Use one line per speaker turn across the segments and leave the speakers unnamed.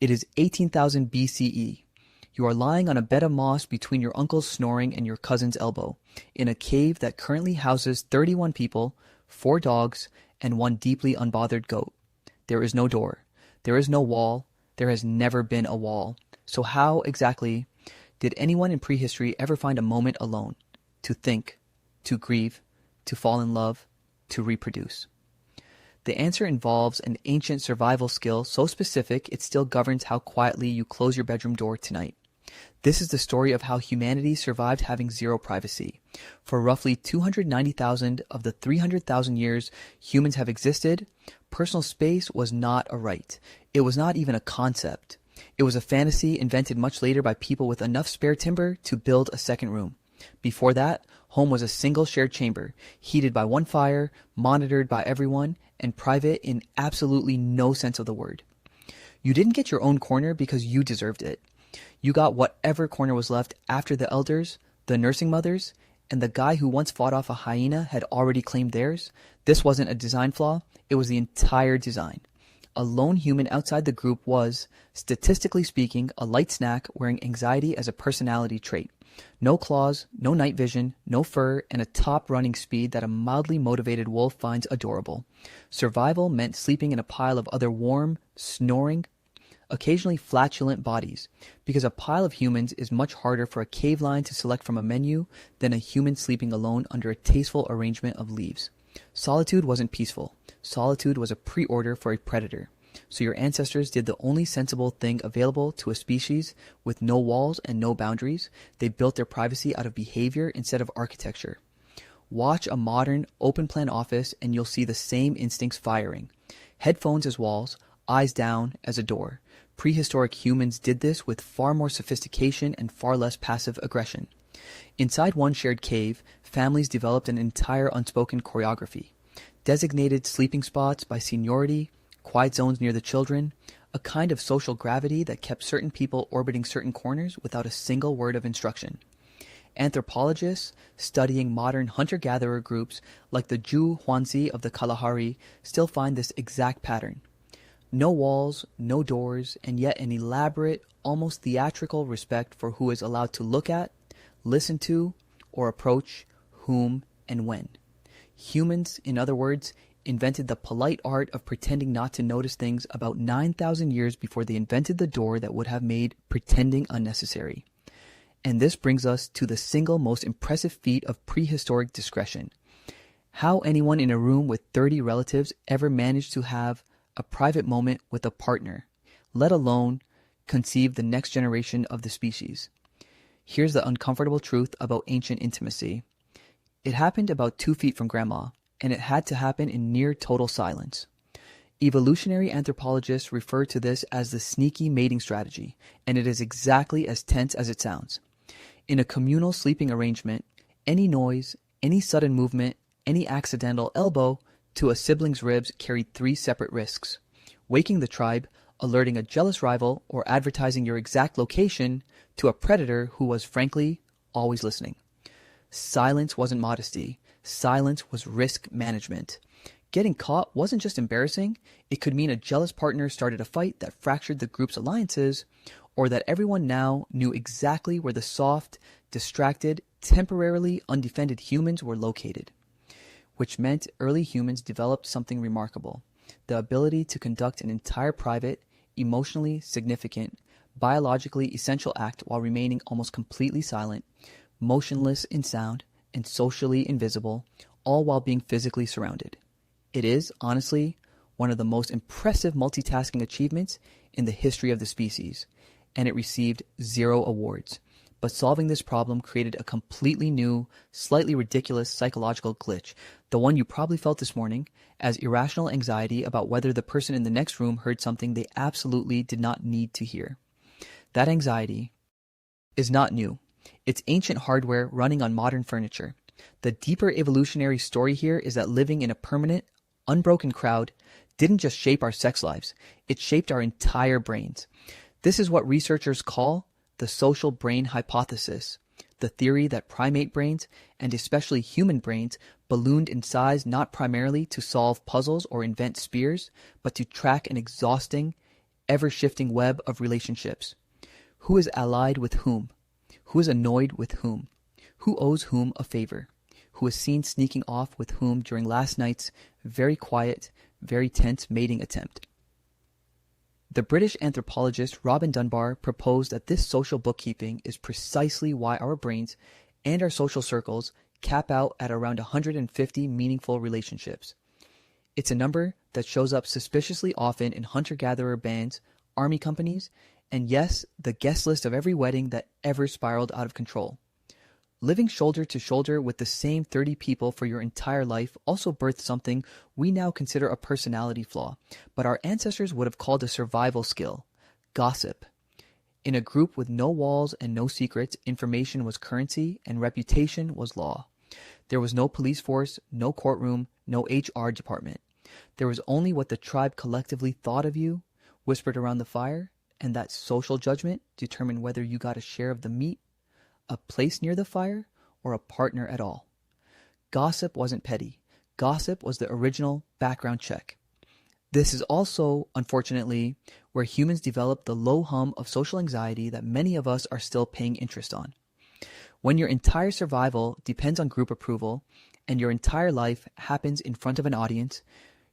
It is 18,000 BCE. You are lying on a bed of moss between your uncle's snoring and your cousin's elbow, in a cave that currently houses 31 people, 4 dogs, and 1 deeply unbothered goat. There is no door. There is no wall. There has never been a wall. So how exactly did anyone in prehistory ever find a moment alone to think, to grieve, to fall in love, to reproduce? The answer involves an ancient survival skill so specific it still governs how quietly you close your bedroom door tonight. This is the story of how humanity survived having zero privacy. For roughly 290,000 of the 300,000 years humans have existed, personal space was not a right. It was not even a concept. It was a fantasy invented much later by people with enough spare timber to build a second room. Before that, home was a single shared chamber, heated by one fire, monitored by everyone, and private in absolutely no sense of the word. You didn't get your own corner because you deserved it. You got whatever corner was left after the elders, the nursing mothers, and the guy who once fought off a hyena had already claimed theirs. This wasn't a design flaw, it was the entire design. A lone human outside the group was, statistically speaking, a light snack wearing anxiety as a personality trait. No claws, no night vision, no fur, and a top running speed that a mildly motivated wolf finds adorable. Survival meant sleeping in a pile of other warm, snoring, occasionally flatulent bodies, because a pile of humans is much harder for a cave lion to select from a menu than a human sleeping alone under a tasteful arrangement of leaves. Solitude wasn't peaceful. Solitude was a pre-order for a predator. So your ancestors did the only sensible thing available to a species with no walls and no boundaries. They built their privacy out of behavior instead of architecture. Watch a modern, open-plan office and you'll see the same instincts firing. Headphones as walls, eyes down as a door. Prehistoric humans did this with far more sophistication and far less passive aggression. Inside one shared cave, families developed an entire unspoken choreography. Designated sleeping spots by seniority, quiet zones near the children, a kind of social gravity that kept certain people orbiting certain corners without a single word of instruction. Anthropologists studying modern hunter-gatherer groups like the Ju Huanzi of the Kalahari still find this exact pattern. No walls, no doors, and yet an elaborate, almost theatrical respect for who is allowed to look at, listen to, or approach whom and when. Humans, in other words, invented the polite art of pretending not to notice things about 9,000 years before they invented the door that would have made pretending unnecessary. And this brings us to the single most impressive feat of prehistoric discretion. How anyone in a room with 30 relatives ever managed to have a private moment with a partner, let alone conceive the next generation of the species. Here's the uncomfortable truth about ancient intimacy. It happened about 2 feet from grandma, and it had to happen in near total silence. Evolutionary anthropologists refer to this as the sneaky mating strategy, and it is exactly as tense as it sounds. In a communal sleeping arrangement, any noise, any sudden movement, any accidental elbow to a sibling's ribs carried 3 separate risks: waking the tribe, alerting a jealous rival, or advertising your exact location to a predator who was, frankly, always listening. Silence wasn't modesty. Silence was risk management. Getting caught wasn't just embarrassing. It could mean a jealous partner started a fight that fractured the group's alliances, or that everyone now knew exactly where the soft, distracted, temporarily undefended humans were located. Which meant early humans developed something remarkable: the ability to conduct an entire private, emotionally significant, biologically essential act while remaining almost completely silent, motionless in sound, and socially invisible, all while being physically surrounded. It is, honestly, one of the most impressive multitasking achievements in the history of the species, and it received 0 awards. But solving this problem created a completely new, slightly ridiculous psychological glitch, the one you probably felt this morning, as irrational anxiety about whether the person in the next room heard something they absolutely did not need to hear. That anxiety is not new. It's ancient hardware running on modern furniture. The deeper evolutionary story here is that living in a permanent, unbroken crowd didn't just shape our sex lives, it shaped our entire brains. This is what researchers call the social brain hypothesis, the theory that primate brains, and especially human brains, ballooned in size not primarily to solve puzzles or invent spears, but to track an exhausting ever-shifting web of relationships. Who is allied with whom? Who is annoyed with whom? Who owes whom a favor? Who is seen sneaking off with whom during last night's very quiet, very tense mating attempt? The British anthropologist Robin Dunbar proposed that this social bookkeeping is precisely why our brains and our social circles cap out at around 150 meaningful relationships. It's a number that shows up suspiciously often in hunter-gatherer bands, army companies, and yes, the guest list of every wedding that ever spiraled out of control. Living shoulder to shoulder with the same 30 people for your entire life also birthed something we now consider a personality flaw, but our ancestors would have called a survival skill: gossip. In a group with no walls and no secrets, information was currency and reputation was law. There was no police force, no courtroom, no HR department. There was only what the tribe collectively thought of you, whispered around the fire, and that social judgment determined whether you got a share of the meat, a place near the fire, or a partner at all. Gossip wasn't petty. Gossip was the original background check. This is also, unfortunately, where humans develop the low hum of social anxiety that many of us are still paying interest on. When your entire survival depends on group approval and your entire life happens in front of an audience,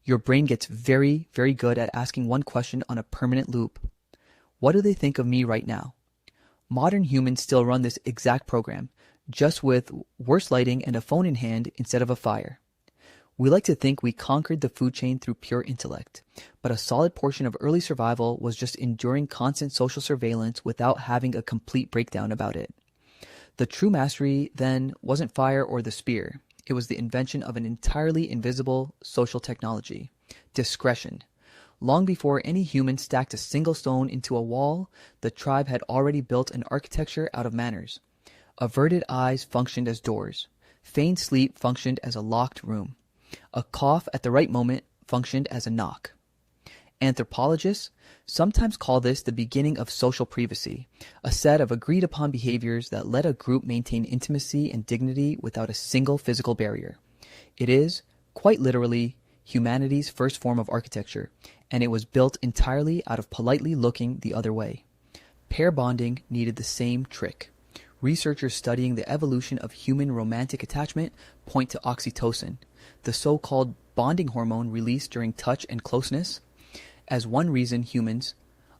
your brain gets very, very good at asking one question on a permanent loop. What do they think of me right now? Modern humans still run this exact program, just with worse lighting and a phone in hand instead of a fire. We like to think we conquered the food chain through pure intellect, but a solid portion of early survival was just enduring constant social surveillance without having a complete breakdown about it. The true mastery, then, wasn't fire or the spear. It was the invention of an entirely invisible social technology: discretion. Long before any human stacked a single stone into a wall, the tribe had already built an architecture out of manners. Averted eyes functioned as doors. Feigned sleep functioned as a locked room. A cough at the right moment functioned as a knock. Anthropologists sometimes call this the beginning of social privacy, a set of agreed-upon behaviors that let a group maintain intimacy and dignity without a single physical barrier. It is, quite literally, humanity's first form of architecture, and it was built entirely out of politely looking the other way. Pair bonding needed the same trick. Researchers studying the evolution of human romantic attachment point to oxytocin, the so-called bonding hormone released during touch and closeness, as one reason humans,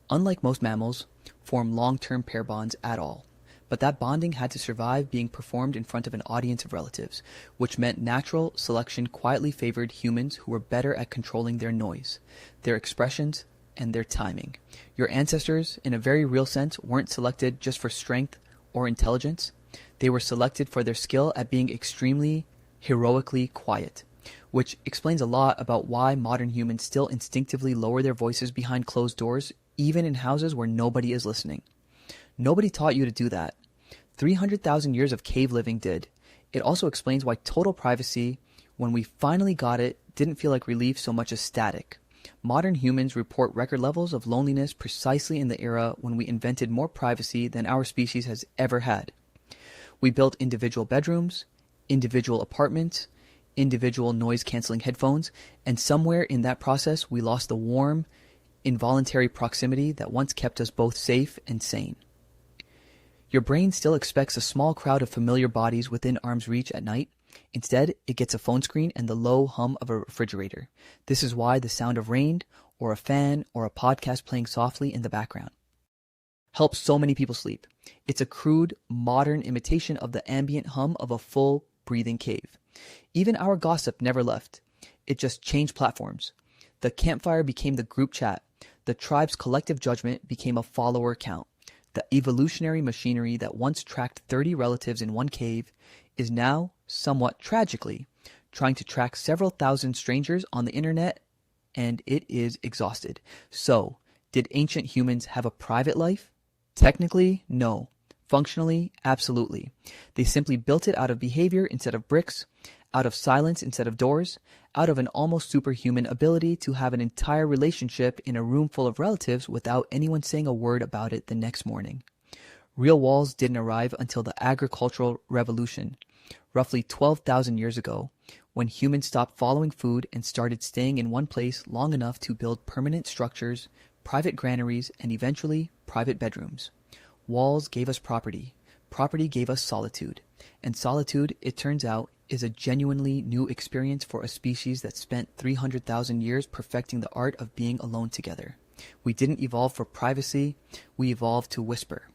unlike most mammals, form long-term pair bonds at all. But that bonding had to survive being performed in front of an audience of relatives, which meant natural selection quietly favored humans who were better at controlling their noise, their expressions, and their timing. Your ancestors, in a very real sense, weren't selected just for strength or intelligence. They were selected for their skill at being extremely, heroically quiet, which explains a lot about why modern humans still instinctively lower their voices behind closed doors, even in houses where nobody is listening. Nobody taught you to do that. 300,000 years of cave living did. It also explains why total privacy, when we finally got it, didn't feel like relief so much as static. Modern humans report record levels of loneliness precisely in the era when we invented more privacy than our species has ever had. We built individual bedrooms, individual apartments, individual noise-canceling headphones, and somewhere in that process we lost the warm, involuntary proximity that once kept us both safe and sane. Your brain still expects a small crowd of familiar bodies within arm's reach at night. Instead, it gets a phone screen and the low hum of a refrigerator. This is why the sound of rain, or a fan, or a podcast playing softly in the background helps so many people sleep. It's a crude, modern imitation of the ambient hum of a full, breathing cave. Even our gossip never left. It just changed platforms. The campfire became the group chat. The tribe's collective judgment became a follower count. The evolutionary machinery that once tracked 30 relatives in one cave is now, somewhat tragically, trying to track several thousand strangers on the internet, and it is exhausted. So, did ancient humans have a private life? Technically, no. Functionally, absolutely. They simply built it out of behavior instead of bricks, out of silence instead of doors, out of an almost superhuman ability to have an entire relationship in a room full of relatives without anyone saying a word about it the next morning. Real walls didn't arrive until the agricultural revolution, roughly 12,000 years ago, when humans stopped following food and started staying in one place long enough to build permanent structures, private granaries, and eventually private bedrooms. Walls gave us property. Property gave us solitude. And solitude, it turns out, is a genuinely new experience for a species that spent 300,000 years perfecting the art of being alone together. We didn't evolve for privacy, we evolved to whisper.